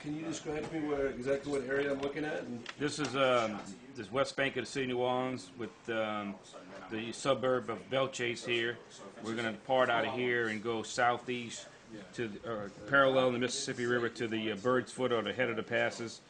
Can you describe to me exactly what area I'm looking at? This is this west bank of the city of New Orleans with the suburb of Belchase here. We're going to depart out of here and go southeast to parallel the Mississippi River to the Bird's Foot, or the head of the passes.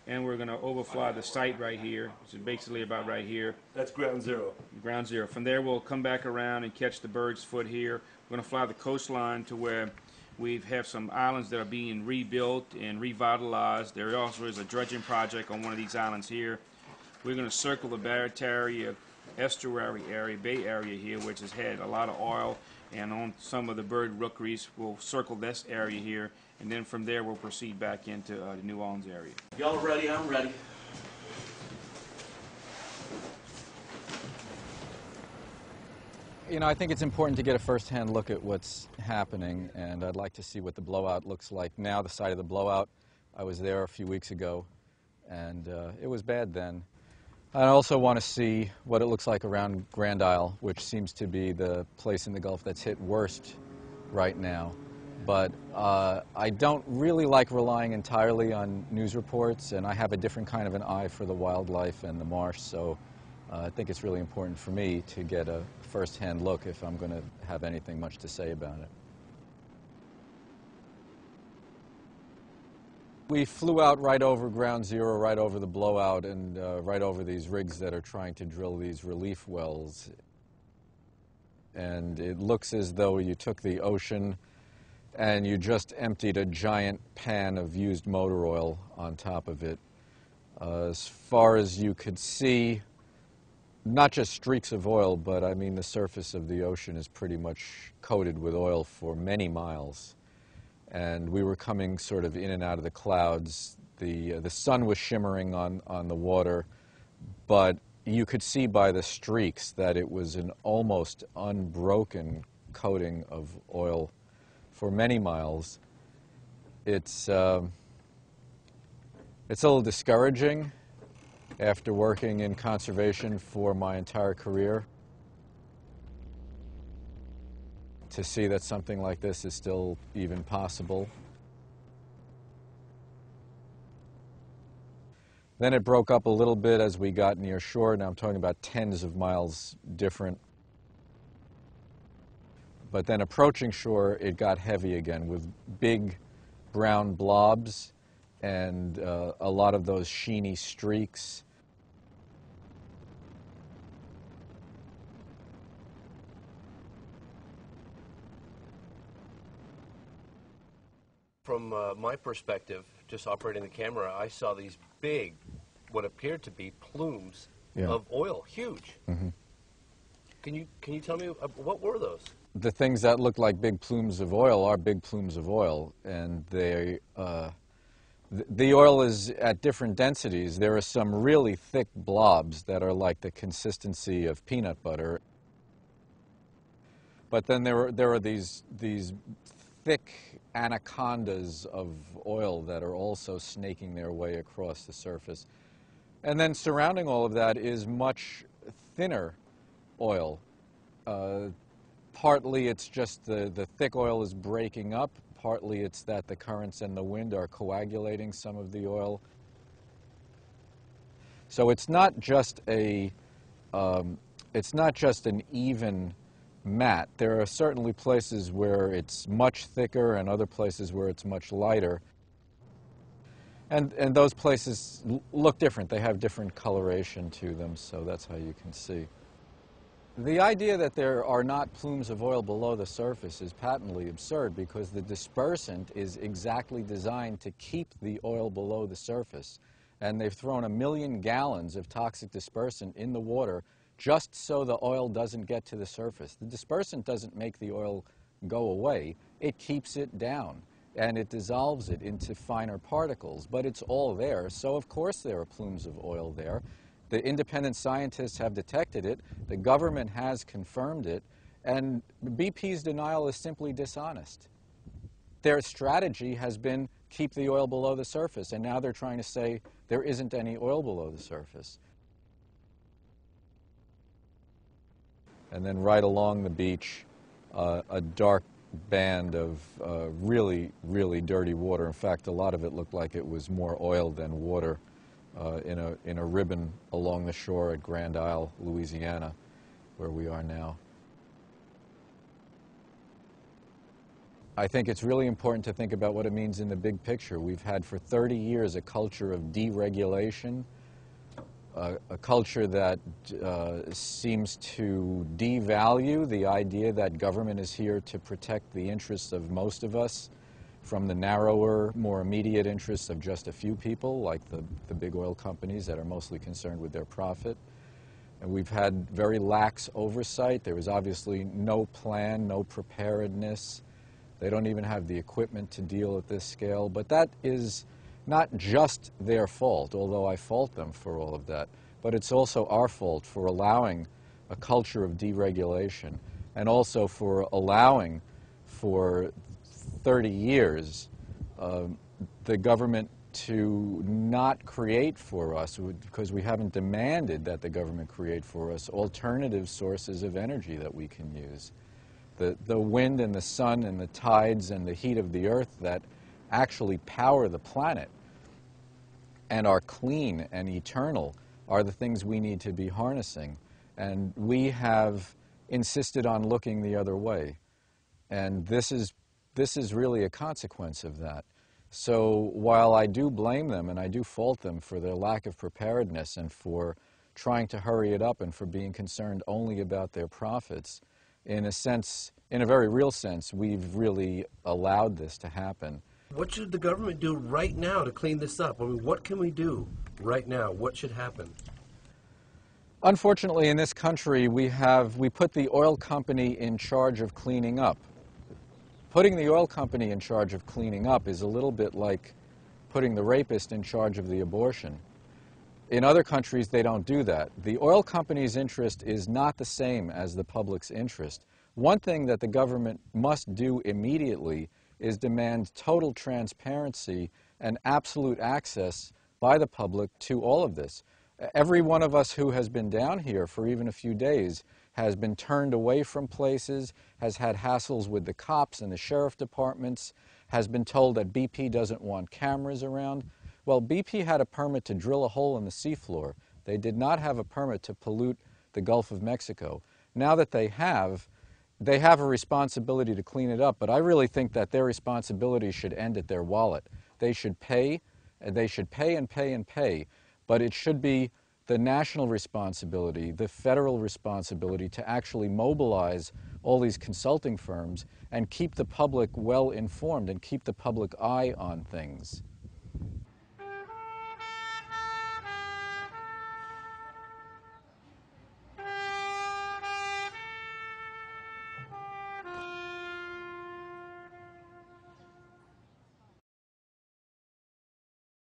And we're going to overfly the site right here, which is basically about right here. That's ground zero. Ground zero. From there, we'll come back around and catch the Bird's Foot here. We're going to fly the coastline to where we have some islands that are being rebuilt and revitalized. There also is a dredging project on one of these islands here. We're going to circle the Barataria estuary area, bay area here, which has had a lot of oil, and on some of the bird rookeries, we'll circle this area here, and then from there we'll proceed back into the New Orleans area. Y'all ready? I'm ready. You know, I think it's important to get a first-hand look at what's happening, and I'd like to see what the blowout looks like now, the site of the blowout. I was there a few weeks ago, and it was bad then. I also want to see what it looks like around Grand Isle, which seems to be the place in the Gulf that's hit worst right now. But I don't really like relying entirely on news reports, and I have a different kind of an eye for the wildlife and the marsh, so I think it's really important for me to get a first-hand look if I'm going to have anything much to say about it. We flew out right over ground zero, right over the blowout, and right over these rigs that are trying to drill these relief wells. And it looks as though you took the ocean and you just emptied a giant pan of used motor oil on top of it. As far as you could see, not just streaks of oil, but I mean the surface of the ocean is pretty much coated with oil for many miles. And we were coming sort of in and out of the clouds. The sun was shimmering on the water, but you could see by the streaks that it was an almost unbroken coating of oil for many miles. It's a little discouraging after working in conservation for my entire career to see that something like this is still even possible. Then it broke up a little bit as we got near shore. Now I'm talking about tens of miles different. But then approaching shore, it got heavy again with big brown blobs and a lot of those sheeny streaks. From my perspective, just operating the camera, I saw these big, what appeared to be plumes of oil, huge. Mm-hmm. Can you tell me, what were those? The things that look like big plumes of oil are big plumes of oil, and they, the oil is at different densities. There are some really thick blobs that are like the consistency of peanut butter. But then there are these thick anacondas of oil that are also snaking their way across the surface. And then surrounding all of that is much thinner oil. Partly it's just the thick oil is breaking up, partly it's that the currents and the wind are coagulating some of the oil. So it's not just an even mat. There are certainly places where it's much thicker and other places where it's much lighter. And those places look different. They have different coloration to them, so that's how you can see. The idea that there are not plumes of oil below the surface is patently absurd because the dispersant is exactly designed to keep the oil below the surface. And they've thrown 1 million gallons of toxic dispersant in the water just so the oil doesn't get to the surface. The dispersant doesn't make the oil go away. It keeps it down, and it dissolves it into finer particles. But it's all there, so of course there are plumes of oil there. The independent scientists have detected it. The government has confirmed it. And BP's denial is simply dishonest. Their strategy has been keep the oil below the surface, and now they're trying to say there isn't any oil below the surface. And then right along the beach, a dark band of really, really dirty water. In fact, a lot of it looked like it was more oil than water in a ribbon along the shore at Grand Isle, Louisiana, where we are now. I think it's really important to think about what it means in the big picture. We've had for 30 years a culture of deregulation, a culture that seems to devalue the idea that government is here to protect the interests of most of us from the narrower, more immediate interests of just a few people, like the big oil companies that are mostly concerned with their profit. And we've had very lax oversight. There was obviously no plan, no preparedness. They don't even have the equipment to deal at this scale. But that is not just their fault, although I fault them for all of that, but it's also our fault for allowing a culture of deregulation and also for allowing for 30 years the government to not create for us, because we haven't demanded that the government create for us alternative sources of energy that we can use. The wind and the sun and the tides and the heat of the earth that actually power the planet and are clean and eternal are the things we need to be harnessing. And we have insisted on looking the other way. And this is really a consequence of that. So while I do blame them and I do fault them for their lack of preparedness and for trying to hurry it up and for being concerned only about their profits, in a sense, in a very real sense, we've really allowed this to happen. What should the government do right now to clean this up? I mean, what can we do right now? What should happen? Unfortunately, in this country, we put the oil company in charge of cleaning up. Putting the oil company in charge of cleaning up is a little bit like putting the rapist in charge of the abortion. In other countries, they don't do that. The oil company's interest is not the same as the public's interest. One thing that the government must do immediately is demand total transparency and absolute access by the public to all of this. Every one of us who has been down here for even a few days has been turned away from places, has had hassles with the cops and the sheriff departments, has been told that BP doesn't want cameras around. Well, BP had a permit to drill a hole in the seafloor. They did not have a permit to pollute the Gulf of Mexico. Now that they have a responsibility to clean it up, but I really think that their responsibility should end at their wallet. They should pay and pay and pay, but it should be the national responsibility, the federal responsibility to actually mobilize all these consulting firms and keep the public well informed and keep the public eye on things.